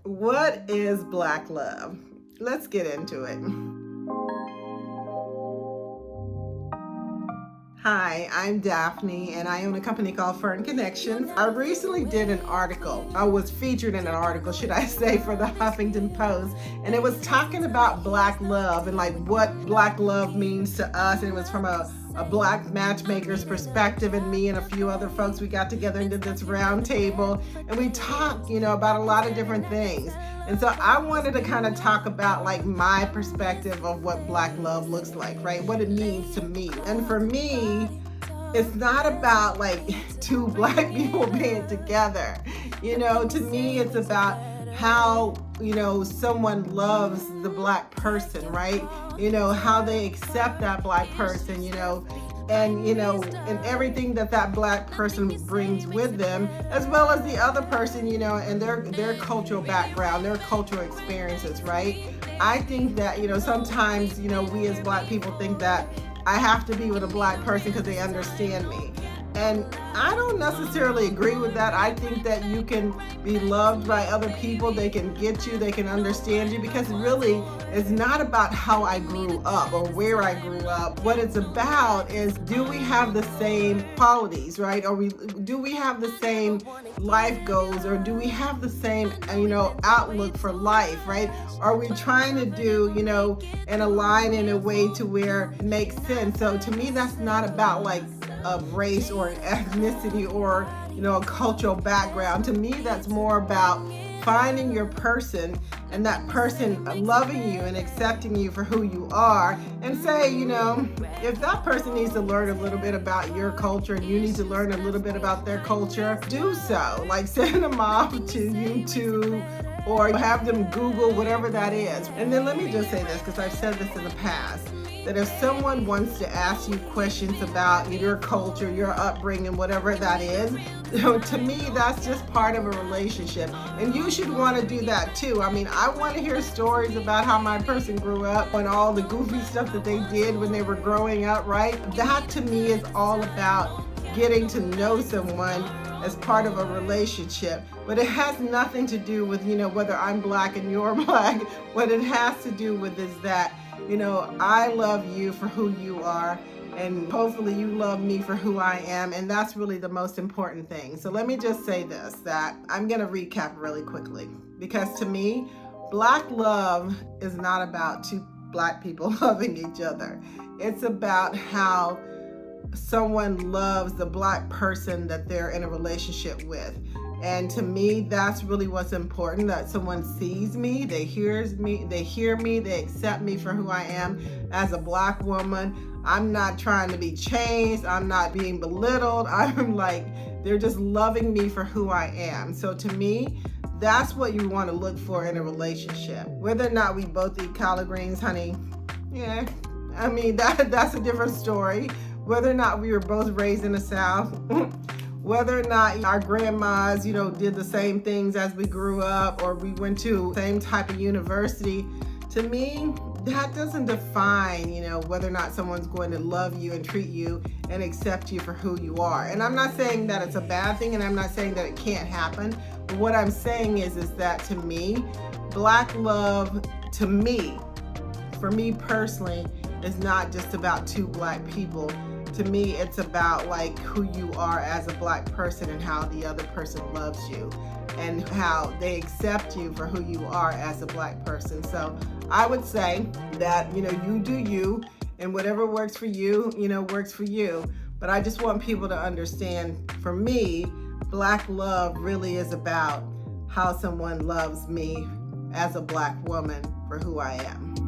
What is Black love? Let's get into it. Hi, I'm Daphney, and I own a company called Fern Connections. I recently did an article. I was featured in an article, should I say, for the Huffington Post, and it was talking about Black love and like what Black love means to us. And it was from a Black matchmaker's perspective, and me and a few other folks, we got together and did this round table, and we talked, about a lot of different things. And so I wanted to kind of talk about like my perspective of what Black love looks like, right? What it means to me. And for me, it's not about like two Black people being together. To me, it's about how, someone loves the Black person, right? How they accept that Black person, and everything that Black person brings with them, as well as the other person, and their cultural background, their cultural experiences, right? I think that, sometimes, we as Black people think that I have to be with a Black person because they understand me. And I don't necessarily agree with that. I think that you can be loved by other people. They can get you, they can understand you, because really it's not about how I grew up or where I grew up. What it's about is, do we have the same qualities, right? Do we have the same life goals, or do we have the same, outlook for life, right? Are we trying to do, and align in a way to where it makes sense? So to me, that's not about like of race or ethnicity or a cultural background. To me, that's more about finding your person and that person loving you and accepting you for who you are, and say, if that person needs to learn a little bit about your culture and you need to learn a little bit about their culture, do so. Like send them off to YouTube or have them Google whatever that is. And then let me just say this, because I've said this in the past, that if someone wants to ask you questions about your culture, your upbringing, whatever that is, to me, that's just part of a relationship. And you should want to do that too. I want to hear stories about how my person grew up and all the goofy stuff that they did when they were growing up, right? That to me is all about getting to know someone as part of a relationship. But it has nothing to do with, whether I'm Black and you're Black. What it has to do with is that, I love you for who you are, and hopefully you love me for who I am, and that's really the most important thing. So let me just say this, that I'm going to recap really quickly, because to me, Black love is not about two Black people loving each other. It's about how someone loves the Black person that they're in a relationship with. And to me, that's really what's important, that someone sees me, they hear me, they accept me for who I am as a Black woman. I'm not trying to be changed. I'm not being belittled. I'm like, they're just loving me for who I am. So to me, that's what you want to look for in a relationship. Whether or not we both eat collard greens, honey, yeah, that's a different story. Whether or not we were both raised in the South, whether or not our grandmas, did the same things as we grew up, or we went to the same type of university, to me, that doesn't define, whether or not someone's going to love you and treat you and accept you for who you are. And I'm not saying that it's a bad thing, and I'm not saying that it can't happen. But what I'm saying is that to me, Black love, to me, for me personally, is not just about two Black people. To me, it's about like who you are as a Black person and how the other person loves you and how they accept you for who you are as a Black person. So I would say that, you do you, and whatever works for you, works for you. But I just want people to understand, for me, Black love really is about how someone loves me as a Black woman for who I am.